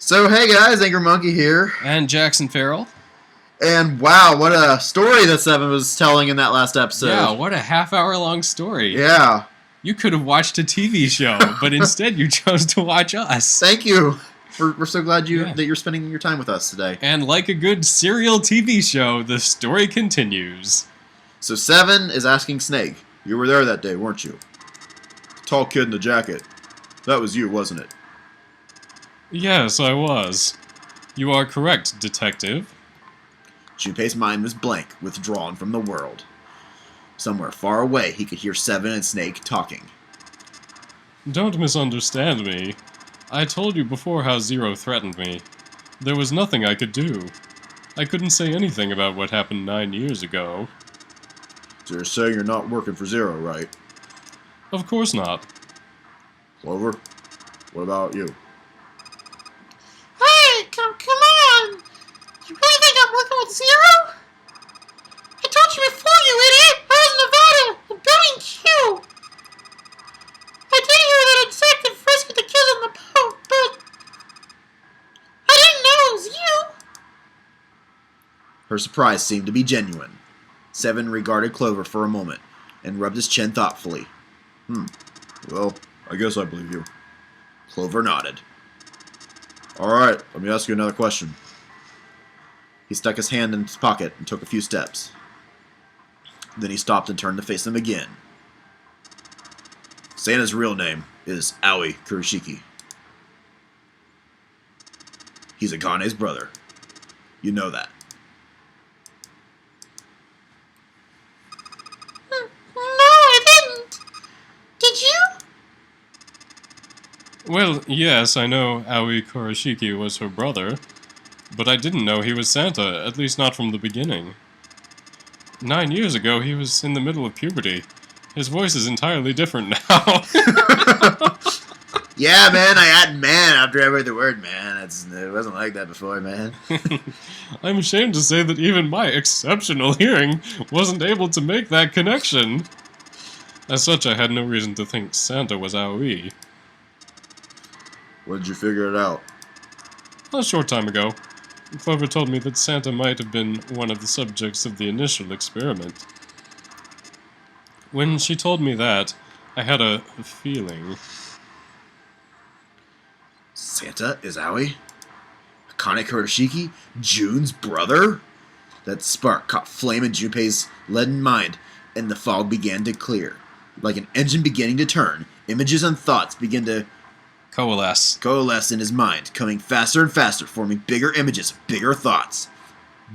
So hey guys, Angry Monkey here. And Jackson Farrell. And wow, what a story that Seven was telling in that last episode. Yeah, what a half-hour-long story. Yeah. You could have watched a TV show, but instead you chose to watch us. Thank you. We're so glad that you're spending your time with us today. And like a good serial TV show, the story continues. So Seven is asking Snake, you were there that day, weren't you? Tall kid in the jacket. That was you, wasn't it? Yes, I was. You are correct, detective. Junpei's mind was blank, withdrawn from the world. Somewhere far away, he could hear Seven and Snake talking. Don't misunderstand me. I told you before how Zero threatened me. There was nothing I could do. I couldn't say anything about what happened 9 years ago. So you're saying you're not working for Zero, right? Of course not. Clover, what about you? Hey, come on! You really think I'm working with Zero? I told you before, you idiot! I was in Nevada, and building Q! I did hear that a detective frisked the kids on the boat, but I didn't know it was you! Her surprise seemed to be genuine. Seven regarded Clover for a moment, and rubbed his chin thoughtfully. Well, I guess I believe you. Clover nodded. Alright, let me ask you another question. He stuck his hand in his pocket and took a few steps. Then he stopped and turned to face them again. Santa's real name is Aoi Kurishiki. He's Akane's brother. You know that. No, I didn't! Did you? Well, yes, I know Aoi Kurishiki was her brother, but I didn't know he was Santa, at least not from the beginning. 9 years ago, he was in the middle of puberty. His voice is entirely different now. Yeah, man, I add man after I heard the word man. It wasn't like that before, man. I'm ashamed to say that even my exceptional hearing wasn't able to make that connection. As such, I had no reason to think Santa was Aoi. When did you figure it out? A short time ago, Clover told me that Santa might have been one of the subjects of the initial experiment. When she told me that, I had a feeling. Santa is Aoi? Akane Kurishiki? June's brother? That spark caught flame in Junpei's leaden mind, and the fog began to clear. Like an engine beginning to turn, images and thoughts began to coalesce in his mind, coming faster and faster, forming bigger images, bigger thoughts.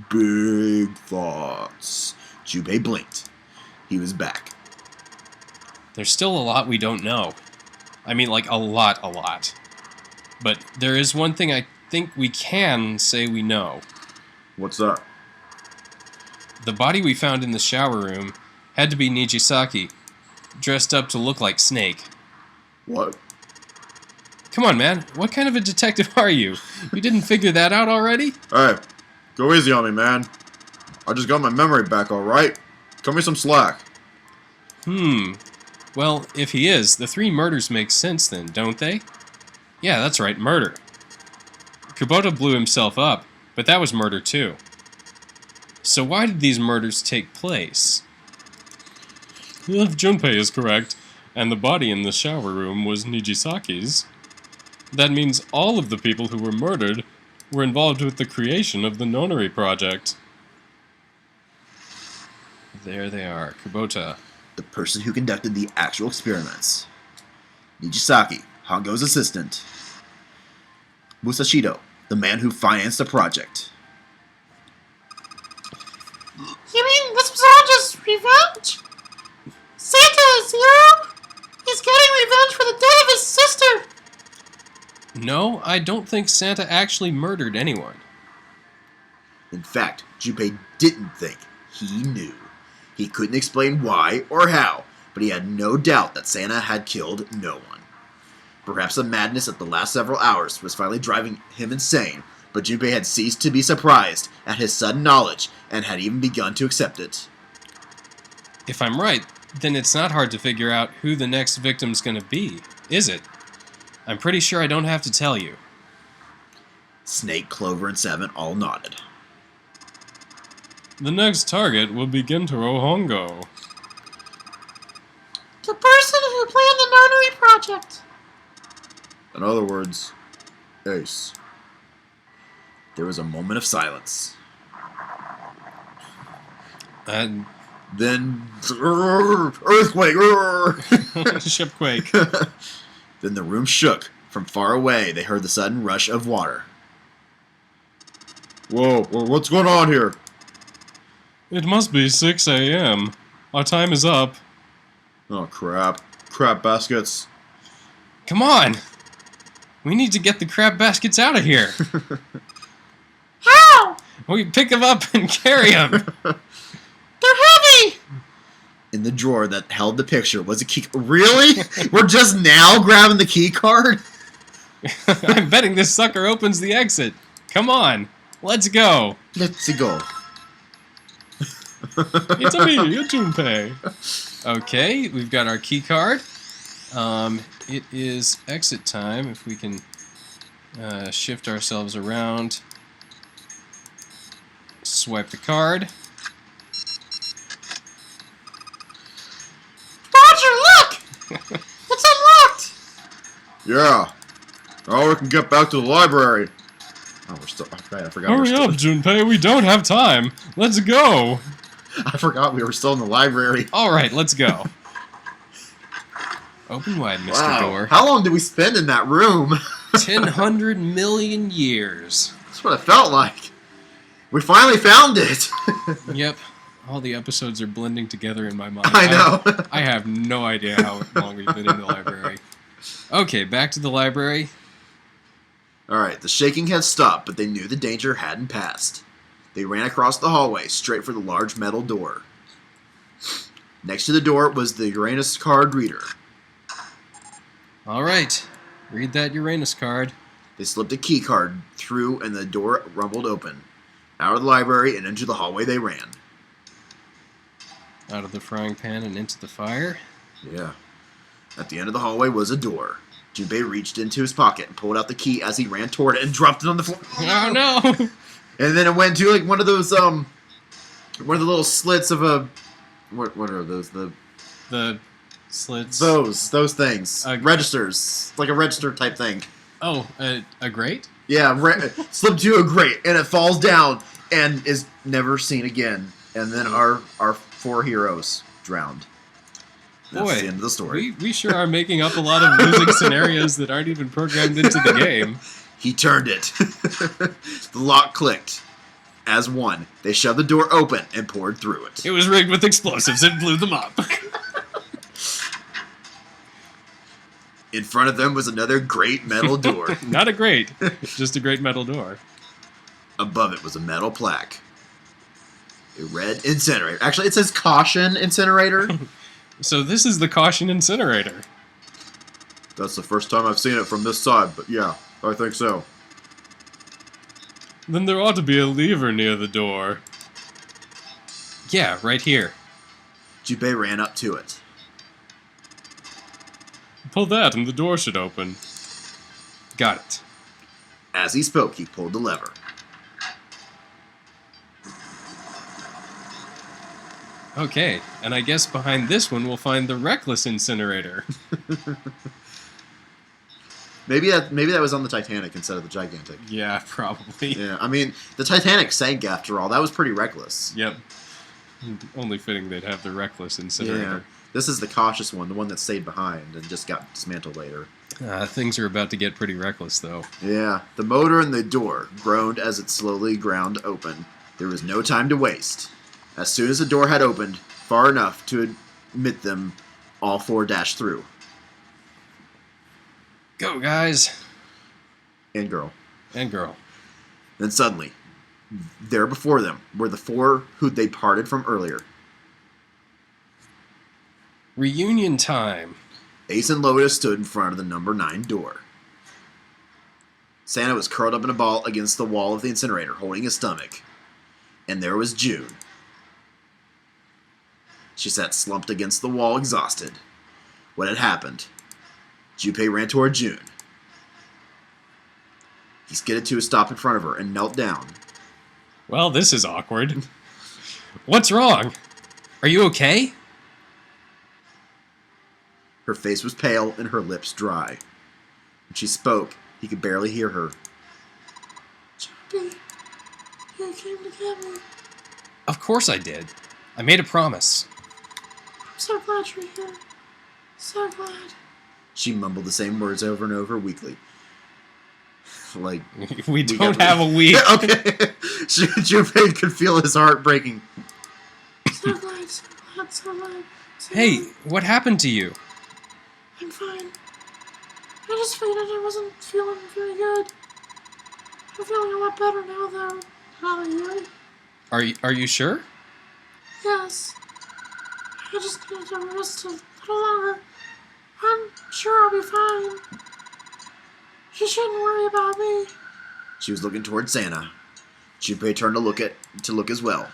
Big thoughts. Junpei blinked. He was back. There's still a lot we don't know. I mean, like, a lot. But there is one thing I think we can say we know. What's that? The body we found in the shower room had to be Nijisaki, dressed up to look like Snake. What? Come on, man. What kind of a detective are you? You didn't figure that out already? Hey, go easy on me, man. I just got my memory back, alright? Cut me some slack. Well, if he is, the 3 murders make sense then, don't they? Yeah, that's right, murder. Kubota blew himself up, but that was murder too. So why did these murders take place? If Junpei is correct, and the body in the shower room was Nijisaki's, that means all of the people who were murdered were involved with the creation of the Nonary project. There they are, Kubota. The person who conducted the actual experiments. Nijisaki, Hongo's assistant. Musashido, the man who financed the project. You mean this was all just revenge? Santa, Zero? He's getting revenge for the death of his sister! No, I don't think Santa actually murdered anyone. In fact, Junpei didn't think. He knew. He couldn't explain why or how, but he had no doubt that Santa had killed no one. Perhaps the madness of the last several hours was finally driving him insane, but Junpei had ceased to be surprised at his sudden knowledge and had even begun to accept it. If I'm right, then it's not hard to figure out who the next victim's gonna be, is it? I'm pretty sure I don't have to tell you. Snake, Clover, and Seven all nodded. The next target will be Gentaro Hongo. The person who planned the notary project. In other words, Ace. There was a moment of silence. And Then, earthquake! shipquake. Then the room shook. From far away, they heard the sudden rush of water. Whoa, what's going on here? It must be 6 a.m. Our time is up. Oh, crap. Crap baskets. Come on! We need to get the crab baskets out of here. How? We pick them up and carry them. They're heavy. In the drawer that held the picture was a key. Really? We're just now grabbing the key card? I'm betting this sucker opens the exit. Come on, let's go. Let's go. It's a me, Junpei. Okay, we've got our key card. It is exit time. If we can shift ourselves around, swipe the card. Roger, look! It's unlocked. Yeah. Oh, we can get back to the library. Oh, we're still. Right, I forgot. Hurry up, Junpei. We don't have time. Let's go. I forgot we were still in the library. All right, let's go. Open wide, Mr. Wow. Door. How long did we spend in that room? 1,000 million years. That's what it felt like. We finally found it. Yep. All the episodes are blending together in my mind. I know. I have no idea how long we've been in the library. Okay, back to the library. Alright, the shaking had stopped, but they knew the danger hadn't passed. They ran across the hallway, straight for the large metal door. Next to the door was the Uranus card reader. All right, read that Uranus card. They slipped a key card through, and the door rumbled open. Out of the library and into the hallway they ran. Out of the frying pan and into the fire. Yeah. At the end of the hallway was a door. Junpei reached into his pocket and pulled out the key as he ran toward it and dropped it on the floor. Oh no! And then it went to like one of those one of the little slits of a what are those The slits. those things A- registers, like a register type thing. Oh, a grate? Yeah, slipped to a grate and it falls down and is never seen again. And then our four heroes drowned. That's Boy, the end of the story. We sure are making up a lot of losing scenarios that aren't even programmed into the game. He turned it. The lock clicked. As one, they shoved the door open and poured through it. It was rigged with explosives and blew them up. In front of them was another great metal door. Not a grate, just a great metal door. Above it was a metal plaque. It read incinerator. Actually, it says caution incinerator. So this is the caution incinerator. That's the first time I've seen it from this side, but yeah, I think so. Then there ought to be a lever near the door. Yeah, right here. Junpei ran up to it. Pull that and the door should open. Got it. As he spoke, he pulled the lever. Okay, and I guess behind this one we'll find the reckless incinerator. Maybe that was on the Titanic instead of the Gigantic. Yeah, probably. Yeah, I mean, the Titanic sank after all. That was pretty reckless. Yep. Only fitting they'd have the reckless incinerator. Yeah. This is the cautious one, the one that stayed behind and just got dismantled later. Things are about to get pretty reckless, though. Yeah, the motor in the door groaned as it slowly ground open. There was no time to waste. As soon as the door had opened, far enough to admit them, all four dashed through. Go, guys! And girl. And girl. Then suddenly, there before them were the four who they parted from earlier. Reunion time. Ace and Lotus stood in front of the number 9 door. Santa was curled up in a ball against the wall of the incinerator, holding his stomach. And there was June. She sat slumped against the wall, exhausted. What had happened? Junpei ran toward June. He skidded to a stop in front of her and knelt down. Well, this is awkward. What's wrong? Are you okay? Her face was pale and her lips dry. When she spoke, he could barely hear her. Jumpy, you came to get me. Of course I did. I made a promise. I'm so glad you're here. So glad. She mumbled the same words over and over weakly. Like, We don't have a week. Okay. Junpei could feel his heart breaking. So glad, so glad, so glad. So Hey, glad. what happened to you? I'm fine. I just figured I wasn't feeling very good. I'm feeling a lot better now, though. How are you? Are you sure? Yes. I just need to rest a little longer. I'm sure I'll be fine. You shouldn't worry about me. She was looking toward Santa. Junpei turned to look as well.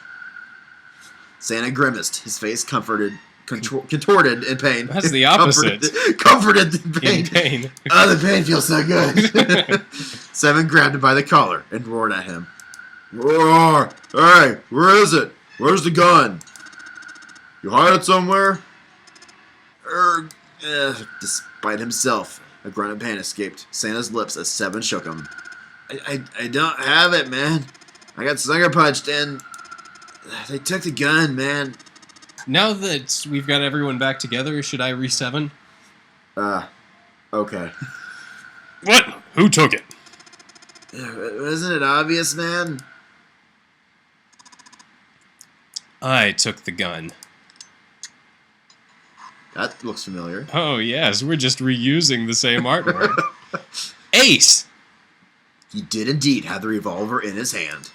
Santa grimaced, his face contorted in pain. That's the opposite. Comforted in pain. In pain. Oh, the pain feels so good. Seven grabbed him by the collar and roared at him. Roar! Hey, where is it? Where's the gun? You hide it somewhere? Despite himself, a grunt of pain escaped Santa's lips as Seven shook him. I don't have it, man. I got sucker punched and they took the gun, man. Now that we've got everyone back together, should I re-7? Okay. What? Who took it? Isn't it obvious, man? I took the gun. That looks familiar. Oh, yes, we're just reusing the same artwork. Ace! He did indeed have the revolver in his hand.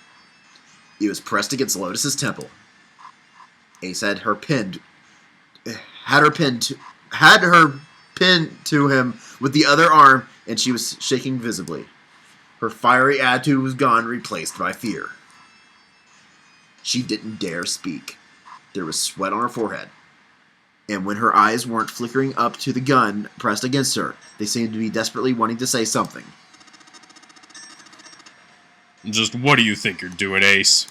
It was pressed against Lotus's temple. Ace had her pinned to him with the other arm, and she was shaking visibly. Her fiery attitude was gone, replaced by fear. She didn't dare speak. There was sweat on her forehead. And when her eyes weren't flickering up to the gun pressed against her, they seemed to be desperately wanting to say something. Just what do you think you're doing, Ace?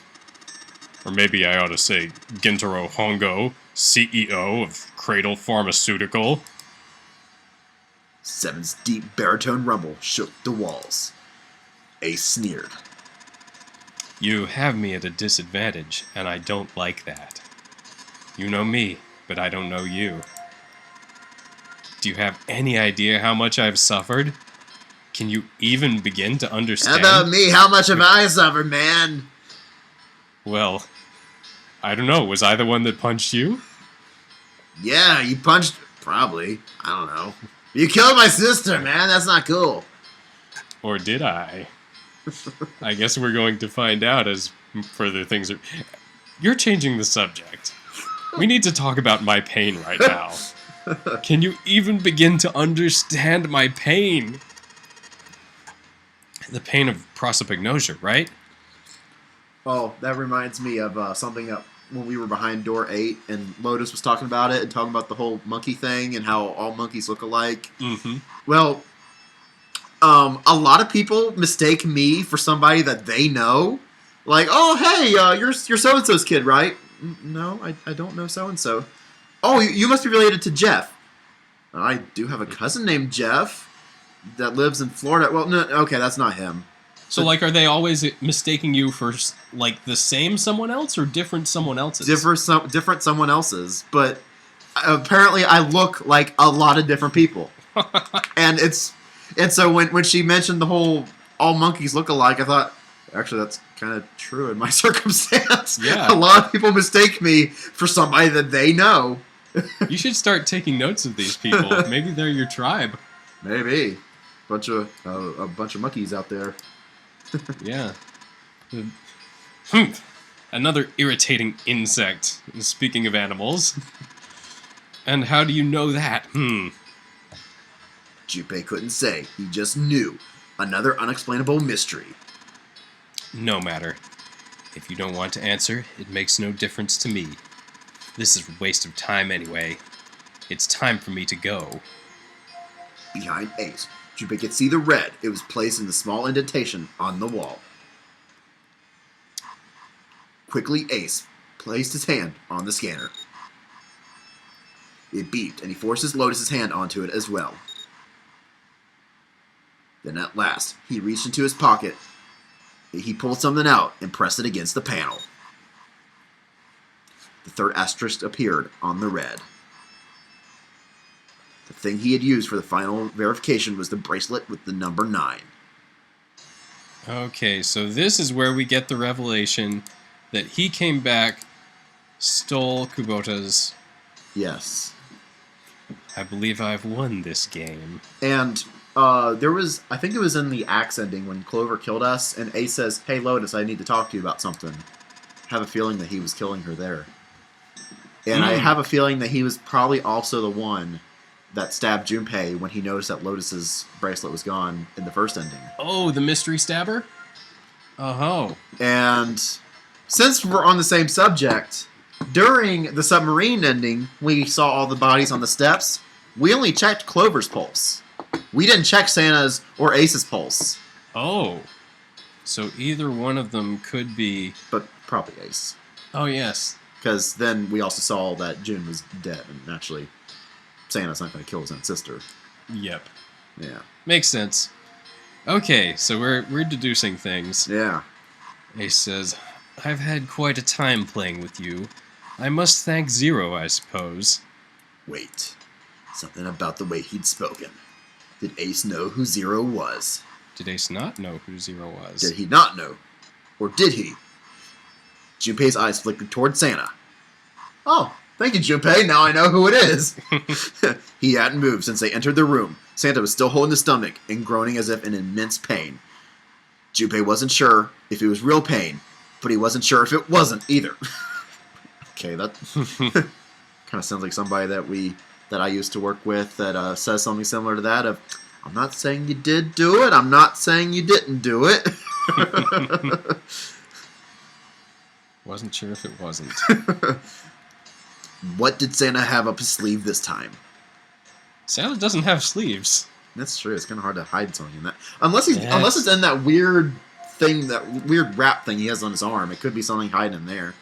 Or maybe I ought to say Gentaro Hongo, CEO of Cradle Pharmaceutical. Seven's deep baritone rumble shook the walls. Ace sneered. You have me at a disadvantage, and I don't like that. You know me, but I don't know you. Do you have any idea how much I've suffered? Can you even begin to understand? How about me? How much have I suffered, man? Well, I don't know. Was I the one that punched you? Yeah, you punched... Probably. I don't know. You killed my sister, man. That's not cool. Or did I? I guess we're going to find out as further things are... You're changing the subject. We need to talk about my pain right now. Can you even begin to understand my pain? The pain of prosopagnosia, right? Oh, that reminds me of something that when we were behind door 8 and Lotus was talking about it and talking about the whole monkey thing and how all monkeys look alike. Mm-hmm. Well, a lot of people mistake me for somebody that they know. Like, oh, hey, you're so-and-so's kid, right? No, I don't know so-and-so. Oh, you must be related to Jeff. I do have a cousin named Jeff that lives in Florida. Well, no, okay, that's not him. So, like, are they always mistaking you for, like, the same someone else or different someone else's? Different someone else's, but apparently I look like a lot of different people. and so when she mentioned the whole all monkeys look alike, I thought, actually, that's kind of true in my circumstance. Yeah. A lot of people mistake me for somebody that they know. You should start taking notes of these people. Maybe they're your tribe. Maybe. A bunch of monkeys out there. Yeah. Another irritating insect. Speaking of animals. And how do you know that? Junpei couldn't say. He just knew. Another unexplainable mystery. No matter. If you don't want to answer, it makes no difference to me. This is a waste of time anyway. It's time for me to go. Behind Ace, Junpei could see the red. It was placed in the small indentation on the wall. Quickly, Ace placed his hand on the scanner. It beeped, and he forces Lotus's hand onto it as well. Then at last, he reached into his pocket. He pulled something out and pressed it against the panel. The third asterisk appeared on the red. The thing he had used for the final verification was the bracelet with the number 9. Okay, so this is where we get the revelation that he came back, stole Kubota's... Yes. I believe I've won this game. And there was, I think it was in the axe ending when Clover killed us, and Ace says, "Hey Lotus, I need to talk to you about something." I have a feeling that he was killing her there. And I have a feeling that he was probably also the one that stabbed Junpei when he noticed that Lotus's bracelet was gone in the first ending. Oh, the mystery stabber? Oh. And since we're on the same subject, during the submarine ending, we saw all the bodies on the steps. We only checked Clover's pulse. We didn't check Santa's or Ace's pulse. Oh. So either one of them could be... But probably Ace. Oh, yes. Because then we also saw that June was dead, and naturally, Santa's not going to kill his own sister. Yep. Yeah. Makes sense. Okay, so we're deducing things. Yeah. Ace says, "I've had quite a time playing with you. I must thank Zero, I suppose." Wait. Something about the way he'd spoken. Did Ace know who Zero was? Did Ace not know who Zero was? Did he not know? Or did he? Junpei's eyes flickered toward Santa. "Oh, thank you, Junpei. Now I know who it is." He hadn't moved since they entered the room. Santa was still holding the stomach and groaning as if in immense pain. Junpei wasn't sure if it was real pain, but he wasn't sure if it wasn't either. Okay, that kind of sounds like somebody that I used to work with that says something similar to that of, "I'm not saying you did do it. I'm not saying you didn't do it." Wasn't sure if it wasn't. What did Santa have up his sleeve this time? Santa doesn't have sleeves. That's true. It's kind of hard to hide something in that. Unless it's Yes. in that weird thing, that weird wrap thing he has on his arm. It could be something hiding in there.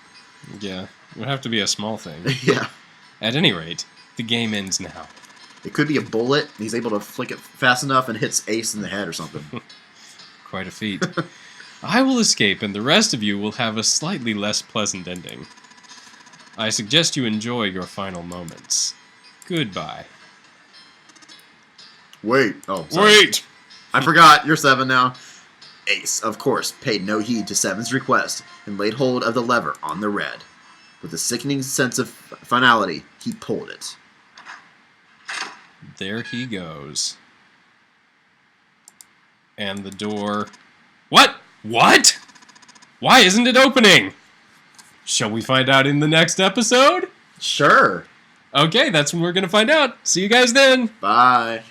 Yeah, it would have to be a small thing. Yeah. At any rate, the game ends now. It could be a bullet. And he's able to flick it fast enough and hits Ace in the head or something. Quite a feat. I will escape, and the rest of you will have a slightly less pleasant ending. I suggest you enjoy your final moments. Goodbye. Wait. Oh, sorry. Wait! I forgot. You're 7 now. Ace, of course, paid no heed to 7's request and laid hold of the lever on the red. With a sickening sense of finality, he pulled it. There he goes. And the door... What? What? Why isn't it opening? Shall we find out in the next episode? Sure. Okay, that's when we're going to find out. See you guys then. Bye.